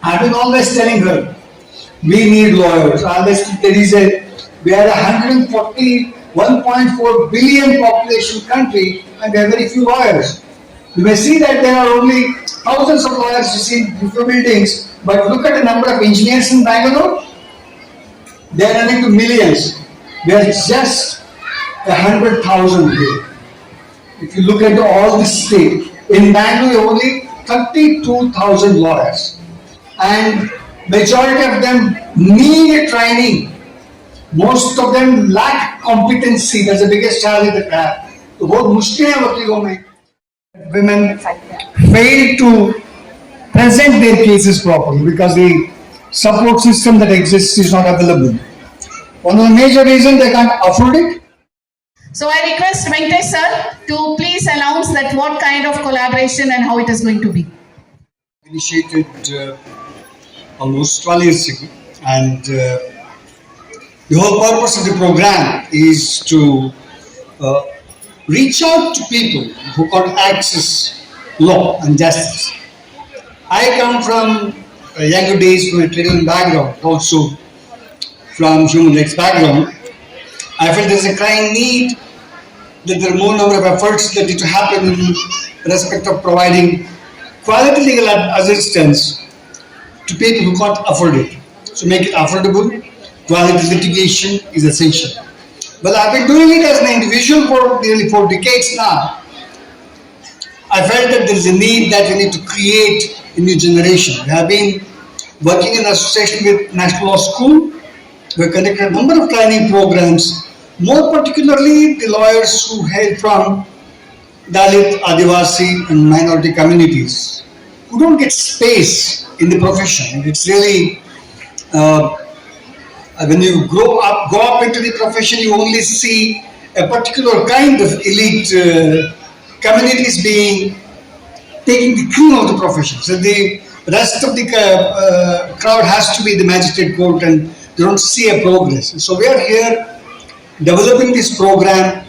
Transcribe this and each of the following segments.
I've been always telling her, we need lawyers. We are a 141.4 billion population country and there are very few lawyers. You may see that there are only thousands of lawyers you see in few buildings, but look at the number of engineers in Bangalore. They are running to millions. There are just 100,000 here. If you look at all the state, in Bangalore only 32,000 lawyers, and majority of them need a training. Most of them lack competency. That's the biggest challenge that they have. तो बहुत मुश्किल है वकीलों में. Women fail to present their cases properly because the support system that exists is not available. One of the major reasons they can't afford it. So I request Venkatesh sir to please announce that what kind of collaboration and how it is going to be. Initiated almost 12 years ago, and the whole purpose of the program is to reach out to people who can't access law and justice. I come from younger days from a training background, also from human rights background. I felt there's a crying need that there are more number of efforts that need to happen in respect of providing quality legal assistance to people who can't afford it. So make it affordable. Quality litigation is essential. Well, I've been doing it as an individual for nearly 4 decades now. I felt that there is a need that we need to create a new generation. We have been working in association with National Law School. We have conducted a number of training programs, more particularly the lawyers who hail from Dalit, Adivasi and minority communities who don't get space in the profession. It's really, when you go up into the profession, you only see a particular kind of elite communities taking the cream of the profession. So the rest of the crowd has to be the magistrate court and they don't see a progress. So we are here developing this program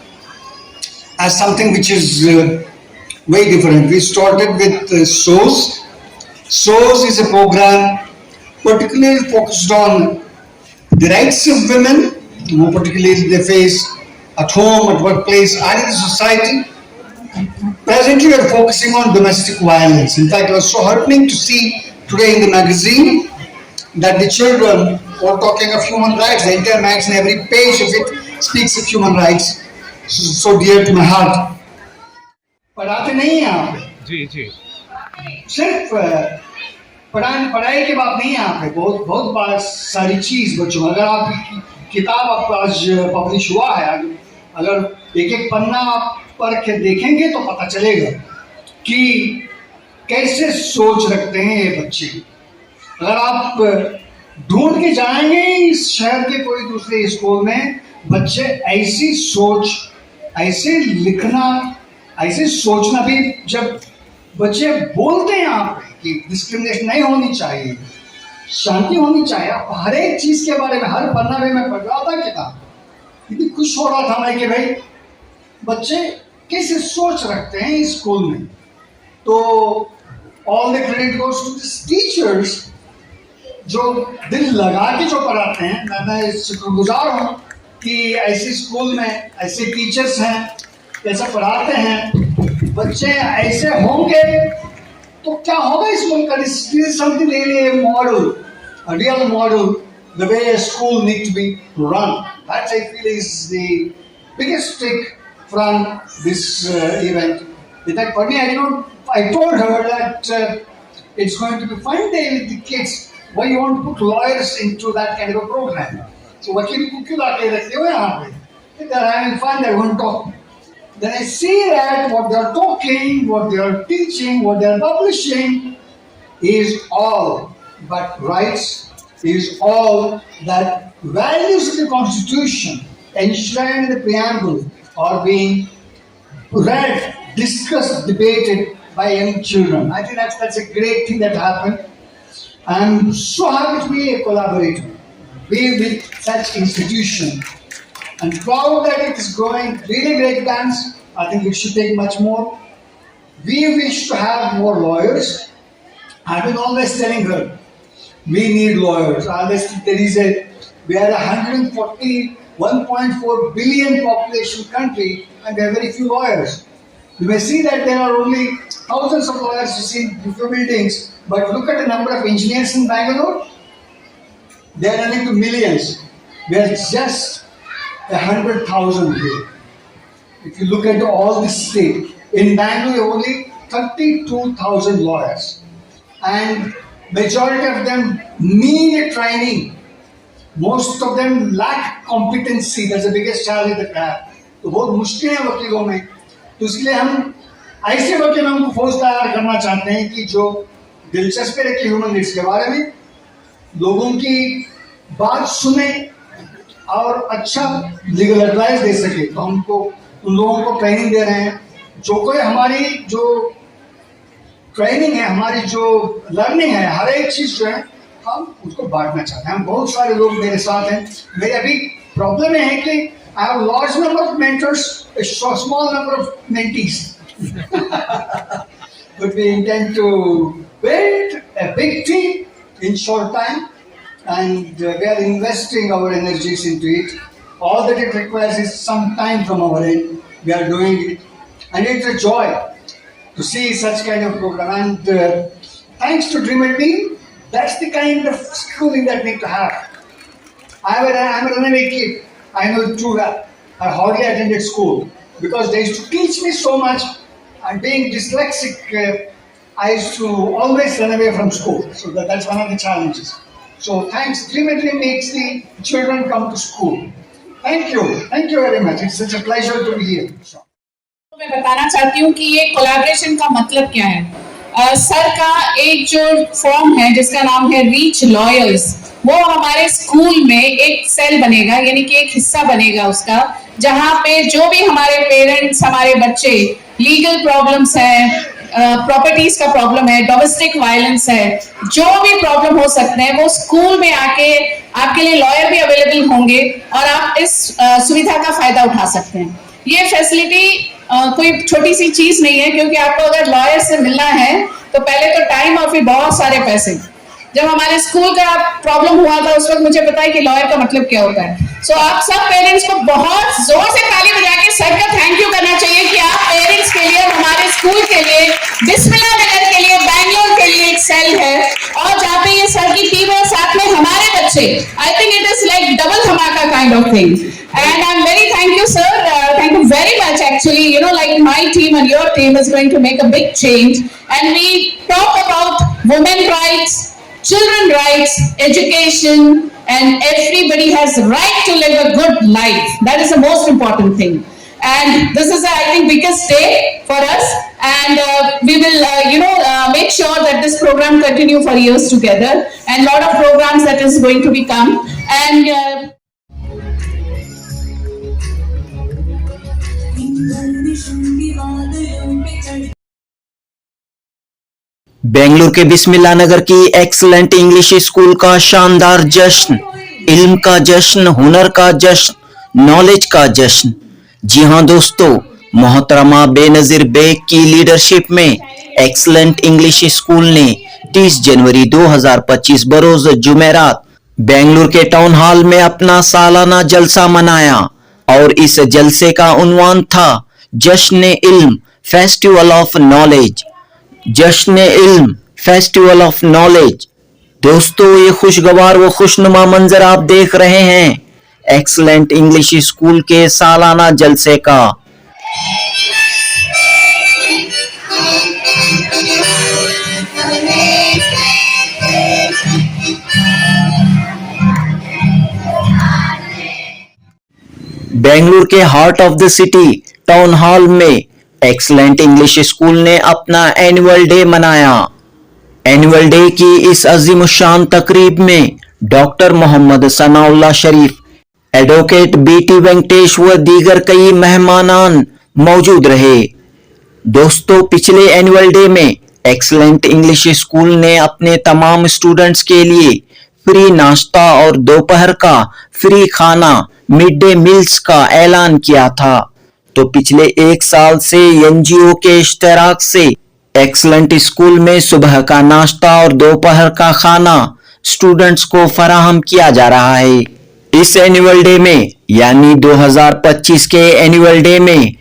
as something which is way different. We started with SOS. SOS is a program particularly focused on the rights of women, more particularly they face at home, at workplace, and in the society. Presently, we are focusing on domestic violence. In fact, it was so heartening to see today in the magazine that the children were talking of human rights. The entire magazine, every page of it speaks of human rights. So dear to my heart. पढ़ाते नहीं हैं आप जी सिर्फ पढ़ाई की बात नहीं है यहाँ पे बहुत बार सारी चीज बच्चों अगर आप किताब आप आज पब्लिश हुआ है अगर एक पन्ना आप पढ़ के देखेंगे तो पता चलेगा कि कैसे सोच रखते हैं ये बच्चे. अगर आप ढूंढ के जाएंगे इस शहर के कोई दूसरे स्कूल में बच्चे ऐसी सोच ऐसे लिखना ऐसे सोचना भी जब बच्चे बोलते हैं यहाँ पे कि डिस्क्रिमिनेशन नहीं होनी चाहिए शांति होनी चाहिए हर एक चीज के बारे में हर पन्ना में मैं पढ़ रहा था किताब इतनी खुश हो रहा था मैं कि भाई बच्चे कैसे सोच रखते हैं स्कूल में. तो all the credit goes to this teachers जो दिल लगा के जो पढ़ाते हैं. मैं शुक्रगुजार हूँ कि ऐसे स्कूल में ऐसे टीचर्स हैं ऐसा पढ़ाते हैं. बच्चे ऐसे होंगे तो क्या होगा इस मुल्क का. This is something really a model, a real model, the way a school need to be run. That I feel is the biggest take from this event. In fact, for me, I told her that it's going to be fun day with the kids. Why you want to put lawyers into that kind of a program? So वकील को क्यों लाके रखते हो यहाँ पे? They're having fun. They're going to talk. Then I see that what they are talking, what they are teaching, what they are publishing is all but rights, is all that values of the Constitution enshrined in the preamble are being read, discussed, debated by young children. I think that's a great thing that happened. I'm so happy to be a collaborator, be with such institution. And proud that it is growing really great guns. I think it should take much more. We wish to have more lawyers. I've been always telling her, We need lawyers. Honestly, we are a 141.4 billion population country, and there are very few lawyers. You may see that there are only thousands of lawyers you see in few buildings, but look at the number of engineers in Bangalore. They are running to millions. We are just 100,000 here. If you look at all the state, in Bangalore only 32,000 lawyers, and majority of them need a training. Most of them lack competency. That's the biggest challenge that we have. तो बहुत मुश्किल है वकीलों में. तो इसलिए हम ऐसे वकीलों को फौज तैयार करना चाहते हैं कि जो दिलचस्पी रखे ह्यूमन राइट्स के बारे में, लोगों की बात सुने और अच्छा लीगल एडवाइस दे सके. तो हमको उन लोगों को ट्रेनिंग दे रहे हैं. जो कोई हमारी जो ट्रेनिंग है, हमारी जो लर्निंग है, हर एक चीज जो है हम उसको बांटना चाहते हैं. हम बहुत सारे लोग मेरे साथ हैं. मेरी अभी प्रॉब्लम है कि I have large number of mentors, small number of mentees. But we intend to build a big team in short time, and we are investing our energies into it. All that it requires is some time from our end. We are doing it, and it's a joy to see such kind of program. And thanks to Dream and Team, that's the kind of schooling that we need to have. I'm a runaway kid. I know it too well. I hardly attended school because they used to teach me so much. And being dyslexic, I used to always run away from school. So that's one of the challenges. So thanks. Dream and Dream makes the children come to school. Thank you. Thank you very much. It's such a pleasure to be here. So. मैं बताना चाहती हूँ कि ये collaboration का मतलब क्या है. सर का एक जो फॉर्म है जिसका नाम है रीच लॉयर्स, वो हमारे स्कूल में एक सेल बनेगा, यानी कि एक हिस्सा बनेगा उसका, जहाँ पे जो भी हमारे पेरेंट्स, हमारे बच्चे, लीगल प्रॉब्लम्स है, प्रॉपर्टीज का प्रॉब्लम है, डोमेस्टिक वायलेंस है, जो भी प्रॉब्लम हो सकते हैं, वो स्कूल में आके आपके लिए लॉयर भी अवेलेबल होंगे और आप इस सुविधा का फायदा उठा सकते हैं. ये फैसिलिटी कोई छोटी सी चीज नहीं है, क्योंकि आपको अगर लॉयर से मिलना है तो पहले तो टाइम और फिर बहुत सारे पैसे. जब हमारे स्कूल का प्रॉब्लम हुआ था उस वक्त मुझे पता है कि लॉयर का मतलब क्या होता है. सो आप सब पेरेंट्स को बहुत जोर से ताली बजा के सर का थैंक यू करना चाहिए कि आप पेरेंट्स के लिए, हमारे स्कूल के लिए, बिस्मिल्लाह नगर के लिए, बैंगलोर के लिए एक सेल है, और जहाँ पे ये सर की टीम है, साथ में हमारे बच्चे. I think it is like double धमाका kind of thing. And I'm very thank you, sir. Thank you very much. Actually, you know, like my team and your team is going to make a big change. And we talk about women rights, children rights, education, and everybody has the right to live a good life. That is the most important thing. And this is, I think, biggest day for us. And we will, make sure that this program continue for years together. And lot of programs that is going to become. And Bengaluru के बिस्मिल्लाह नगर की excellent English school का शानदार जश्न, इल्म का जश्न, हुनर का जश्न, नॉलेज का जश्न. जी हां दोस्तों, मोहतरमा बेनजीर बेग की लीडरशिप में एक्सीलेंट इंग्लिश स्कूल ने 30 जनवरी 2025 बरोज जुमेरात बेंगलुरु के टाउन हॉल में अपना सालाना जलसा मनाया, और इस जलसे का उन्वान था जश्न इल्म फेस्टिवल ऑफ नॉलेज. जश्न इल्म फेस्टिवल ऑफ नॉलेज. दोस्तों, ये खुशगवार व खुशनुमा मंजर आप देख रहे हैं एक्सीलेंट इंग्लिश स्कूल के सालाना जलसे का. बेंगलुरु के heart of the city town hall में एक्सीलेंट इंग्लिश स्कूल ने अपना एनुअल डे मनाया. एनुअल डे की इस अजीमुशान तकरीब में डॉक्टर मोहम्मद सनाउल्लाह शरीफ, एडवोकेट बीटी वेंकटेश व दीगर कई मेहमानान मौजूद रहे. दोस्तों, पिछले एनुअल डे में एक्सीलेंट इंग्लिश स्कूल ने अपने तमाम स्टूडेंट्स के लिए फ्री नाश्ता और दोपहर का फ्री खाना मिड डे मील्स का ऐलान किया था. तो पिछले 1 साल से एनजीओ के इश्तराक से एक्सीलेंट स्कूल में सुबह का नाश्ता और दोपहर का खाना स्टूडेंट्स को फराहम किया जा रहा है। इस एनुअल डे में यानी 2025 के एनुअल डे में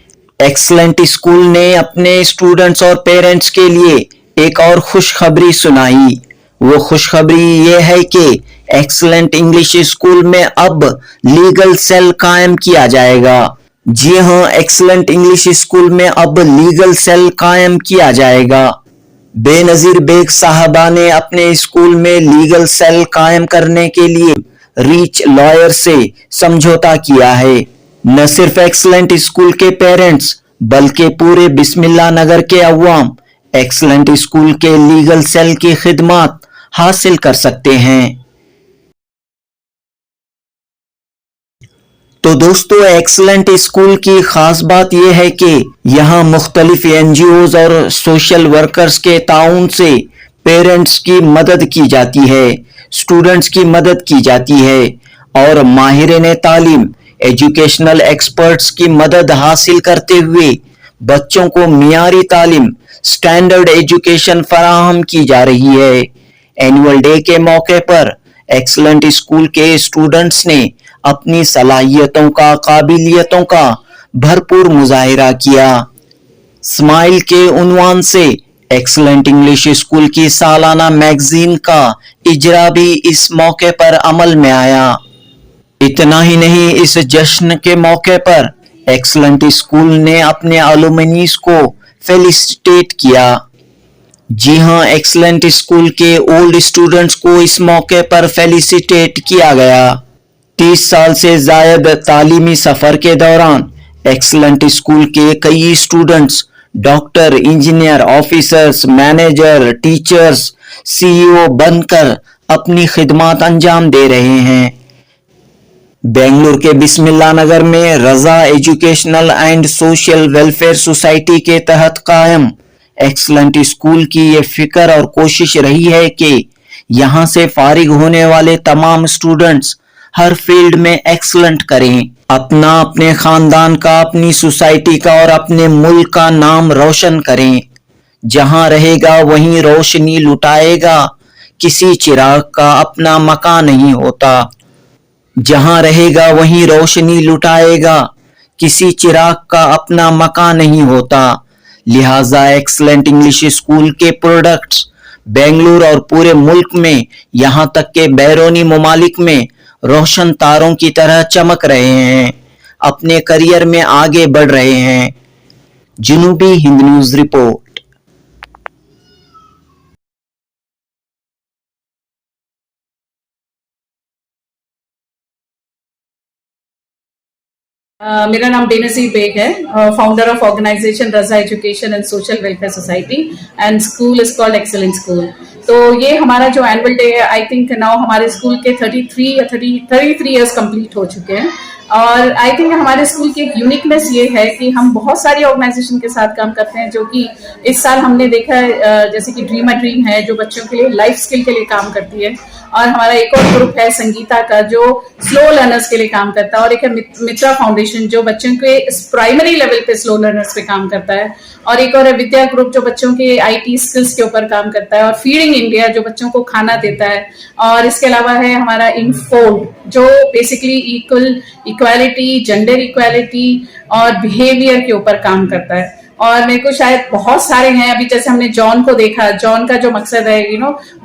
एक्सलेंट स्कूल ने अपने स्टूडेंट्स और पेरेंट्स के लिए एक और खुशखबरी सुनाई। वो खुशखबरी ये है कि एक्सलेंट इंग्लिश स्कूल में अब लीगल सेल कायम किया जाएगा। जी हाँ, एक्सलेंट इंग्लिश स्कूल में अब लीगल सेल कायम किया जाएगा। बेनजीर बेग साहबा ने अपने स्कूल में लीगल सेल कायम करने के लिए रीच लॉयर से समझौता किया है। न सिर्फ एक्सलेंट स्कूल के पेरेंट्स बल्कि पूरे बिस्मिल्लाह नगर के अवाम एक्सलेंट स्कूल के लीगल सेल की खिदमत हासिल कर सकते हैं। तो दोस्तों, एक्सलेंट स्कूल की खास बात यह है कि यहाँ मुख्तलिफ एनजीओज और सोशल वर्कर्स के ताउन से पेरेंट्स की मदद की जाती है, स्टूडेंट्स की मदद की जाती है और माहिरीन तालीम एजुकेशनल एक्सपर्ट्स की मदद हासिल करते हुए बच्चों को मियारी तालीम स्टैंडर्ड एजुकेशन फराहम की जा रही है। एनुअल डे के मौके पर एक्सलेंट स्कूल के स्टूडेंट्स ने अपनी सलाहियतों का, काबिलियतों का भरपूर मुजाहिरा किया। स्माइल के उन्वान से एक्सलेंट इंग्लिश स्कूल की सालाना मैगजीन का इजरा भी इस मौके पर अमल में आया। इतना ही नहीं, इस जश्न के मौके पर एक्सलेंट स्कूल ने अपने अलुमनीज को फेलिसिटेट किया। जी हाँ, एक्सलेंट स्कूल के ओल्ड स्टूडेंट्स को इस मौके पर फेलिसिटेट किया गया। 30 साल से जायद तालीमी सफर के दौरान एक्सलेंट स्कूल के कई students doctor, engineer, officers, manager, teachers, CEO बनकर अपनी खिदमत अंजाम दे रहे हैं। बेंगलुरु के बिस्मिल्लाह नगर में Raza educational and social welfare society के तहत कायम एक्सलेंट स्कूल की ये फिक्र और कोशिश रही है कि यहाँ से फारिग होने वाले तमाम स्टूडेंट्स हर फील्ड में एक्सलेंट करें, अपने खानदान का, अपनी सोसाइटी का और अपने मुल्क का नाम रोशन करें। जहां रहेगा वहीं रोशनी लुटाएगा, किसी चिराग का अपना मकान नहीं होता। जहां रहेगा वहीं रोशनी लुटाएगा, किसी चिराग का अपना मकान नहीं होता। लिहाजा एक्सलेंट इंग्लिश स्कूल के प्रोडक्ट्स बेंगलुरु और पूरे मुल्क में, यहाँ तक के बैरूनी ममालिक में रोशन तारों की तरह चमक रहे हैं, अपने करियर में आगे बढ़ रहे हैं। जनूबी हिंद न्यूज रिपोर्ट। मेरा नाम बेनजीर बेग है, founder of organisation Raza education and social welfare society and school is called excellent school. तो ये हमारा जो एनुअल डे है, आई थिंक नाउ हमारे स्कूल के 33 इयर्स कंप्लीट हो चुके हैं। और आई थिंक हमारे स्कूल की एक यूनिकनेस ये है कि हम बहुत सारी ऑर्गेनाइजेशन के साथ काम करते हैं, जो कि इस साल हमने देखा है, जैसे कि ड्रीम अ ड्रीम है जो बच्चों के लिए लाइफ स्किल के लिए काम करती है, और हमारा एक और ग्रुप है संगीता का जो स्लो लर्नर्स के लिए काम करता है, और एक है मित्रा फाउंडेशन जो बच्चों के प्राइमरी लेवल पे स्लो लर्नर्स पे काम करता है, और एक और है विद्या ग्रुप जो बच्चों के आईटी स्किल्स के ऊपर काम करता है, और फीडिंग इंडिया जो बच्चों को खाना देता है, और इसके अलावा है हमारा इनफोल्ड जो बेसिकली इक्वालिटी, जेंडर इक्वालिटी और बिहेवियर के ऊपर काम करता है। और मेरे को शायद बहुत सारे हैं, अभी जैसे हमने जॉन को देखा, जॉन का जो मकसद है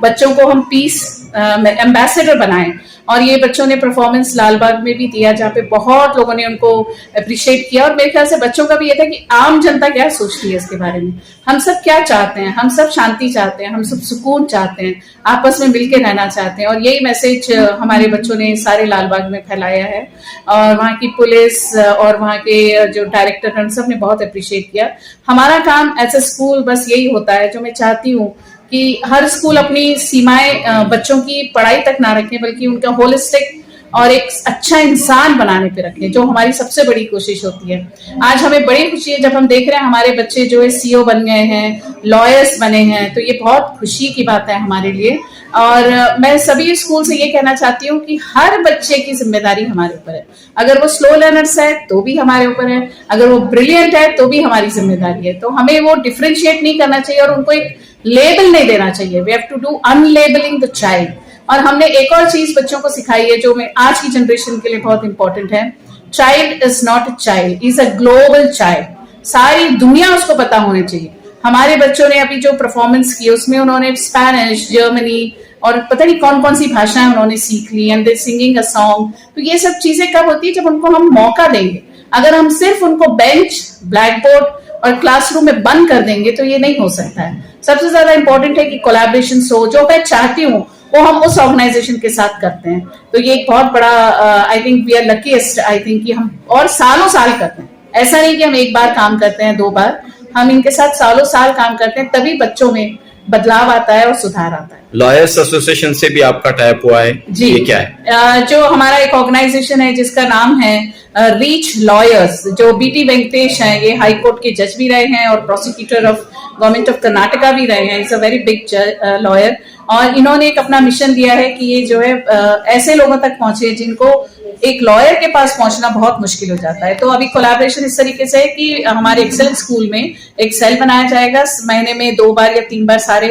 बच्चों को हम पीस एम्बेसडर बनाएं, और ये बच्चों ने परफॉर्मेंस लालबाग में भी दिया जहाँ पे बहुत लोगों ने उनको अप्रिशिएट किया। और मेरे ख्याल से बच्चों का भी ये था कि आम जनता क्या सोचती है इसके बारे में, हम सब क्या चाहते हैं, हम सब शांति चाहते हैं, हम सब सुकून चाहते हैं, आपस में मिलकर रहना चाहते हैं, और यही मैसेज हमारे बच्चों ने सारे लालबाग में फैलाया है। और वहाँ की पुलिस और वहाँ के जो डायरेक्टर सब ने बहुत अप्रिशिएट किया। हमारा काम एज ए स्कूल बस यही होता है, जो मैं चाहती हूँ कि हर स्कूल अपनी सीमाएं बच्चों की पढ़ाई तक ना रखें, बल्कि उनका होलिस्टिक और एक अच्छा इंसान बनाने पे रखें, जो हमारी सबसे बड़ी कोशिश होती है। आज हमें बड़ी खुशी है जब हम देख रहे हैं हमारे बच्चे जो है सीईओ बन गए हैं, लॉयर्स बने हैं, तो ये बहुत खुशी की बात है हमारे लिए। और मैं सभी स्कूल से ये कहना चाहती हूँ कि हर बच्चे की जिम्मेदारी हमारे ऊपर है। अगर वो स्लो लर्नर्स है तो भी हमारे ऊपर है, अगर वो ब्रिलियंट है तो भी हमारी जिम्मेदारी है। तो हमें वो डिफरेंशिएट नहीं करना चाहिए और उनको एक लेबल नहीं देना चाहिए। We have to do unlabelling the child. और हमने एक और चीज बच्चों को सिखाई है जो मैं आज की जनरेशन के लिए बहुत इंपॉर्टेंट है। Child is not a child, is a global child. सारी दुनिया उसको पता होनी चाहिए। हमारे बच्चों ने अभी जो परफॉर्मेंस की उसमें उन्होंने स्पेनिश, जर्मनी और पता नहीं कौन कौन सी भाषाएं उन्होंने सीख ली, and they singing a song. तो ये सब चीजें कब होती है? जब उनको हम मौका देंगे। अगर हम सिर्फ उनको बेंच, ब्लैक बोर्ड और क्लासरूम में बंद कर देंगे तो ये नहीं हो सकता है। सबसे ज्यादा इंपॉर्टेंट है कि कोलैबोरेशन हो। जो मैं चाहती हूँ वो हम उस ऑर्गेनाइजेशन के साथ करते हैं। तो ये एक बहुत बड़ा, I think we are luckiest, I think कि हम और सालों साल करते हैं। ऐसा नहीं कि हम एक बार काम करते हैं, 2 बार, हम इनके साथ सालों साल काम करते हैं, तभी बच्चों में बदलाव आता है और सुधार आता है। लॉयर्स एसोसिएशन से भी आपका टाइप हुआ है जी, ये क्या है? जो हमारा एक ऑर्गेनाइजेशन है जिसका नाम है रीच लॉयर्स, जो बीटी वेंकटेश हैं, ये हाई कोर्ट के जज भी रहे हैं और prosecutor of government of Karnataka भी रहे हैं। It's a very big lawyer, और इन्होंने एक अपना मिशन दिया है कि ये जो है ऐसे लोगों तक पहुंचे जिनको एक लॉयर के पास पहुंचना बहुत मुश्किल हो जाता है। तो अभी कोलैबोरेशन इस तरीके से है कि हमारे एक्सेलेंस स्कूल में एक सेल बनाया जाएगा। महीने में 2 बार या 3 बार सारे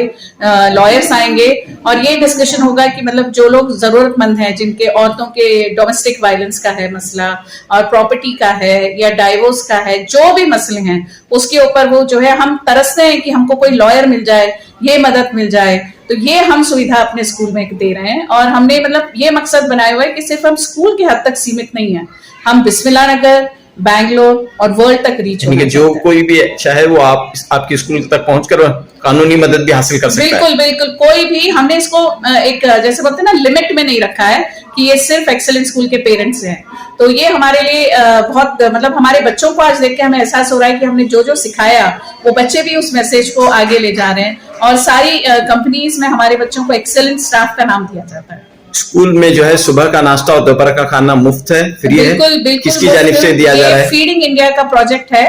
लॉयर्स आएंगे और ये डिस्कशन होगा कि मतलब जो लोग जरूरतमंद हैं, जिनके औरतों के डोमेस्टिक वायलेंस का है मसला और प्रॉपर्टी का है या डाइवोर्स का है, जो भी मसले हैं उसके ऊपर वो जो है, हम तरसते हैं कि हमको कोई लॉयर मिल जाए, ये मदद मिल जाए। तो ये हम सुविधा अपने स्कूल में दे रहे हैं और हमने मतलब ये मकसद बनाया हुआ है कि सिर्फ हम स्कूल के हद तक सीमित नहीं है, हम बिस्मिल्लाह नगर, बैंगलोर और वर्ल्ड तक रीच यानी कि जो कोई भी चाहे वो आपके स्कूल तक पहुंचकर कानूनी मदद भी हासिल कर सकता है। बिल्कुल बिल्कुल, कोई भी, हमने इसको एक जैसे बोलते हैं ना लिमिट में नहीं रखा है कि ये सिर्फ एक्सेलेंस स्कूल के पेरेंट्स हैं। तो ये हमारे लिए बहुत मतलब हमारे बच्चों को आज देख के हमें एहसास हो रहा है कि हमने जो जो सिखाया वो बच्चे भी उस मैसेज को आगे ले जा रहे हैं, और सारी कंपनीज में हमारे बच्चों को एक्सेलेंट स्टाफ का नाम दिया जाता है। स्कूल में जो है सुबह का नाश्ता और दोपहर का खाना मुफ्त है, फ्री है? बिल्कुल बिल्कुल, किसकी जानिब से दिया जा रहा है? फीडिंग इंडिया का प्रोजेक्ट है,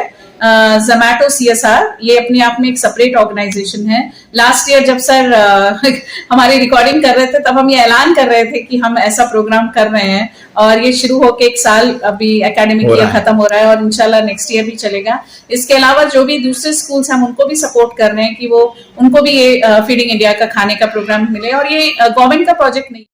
जोमैटो CSR, ये अपने आप में एक सेपरेट ऑर्गेनाइजेशन है। लास्ट ईयर जब सर हमारी रिकॉर्डिंग कर रहे थे तब हम ये ऐलान कर रहे थे कि हम ऐसा प्रोग्राम कर रहे हैं, और ये शुरू होके 1 साल अभी एकेडमिक ईयर खत्म हो रहा है और इंशाल्लाह नेक्स्ट ईयर भी चलेगा। इसके अलावा जो भी दूसरे स्कूल्स हम उनको भी सपोर्ट कर रहे हैं कि वो उनको भी ये फीडिंग इंडिया का खाने का प्रोग्राम मिले, और ये गवर्नमेंट का प्रोजेक्ट नहीं।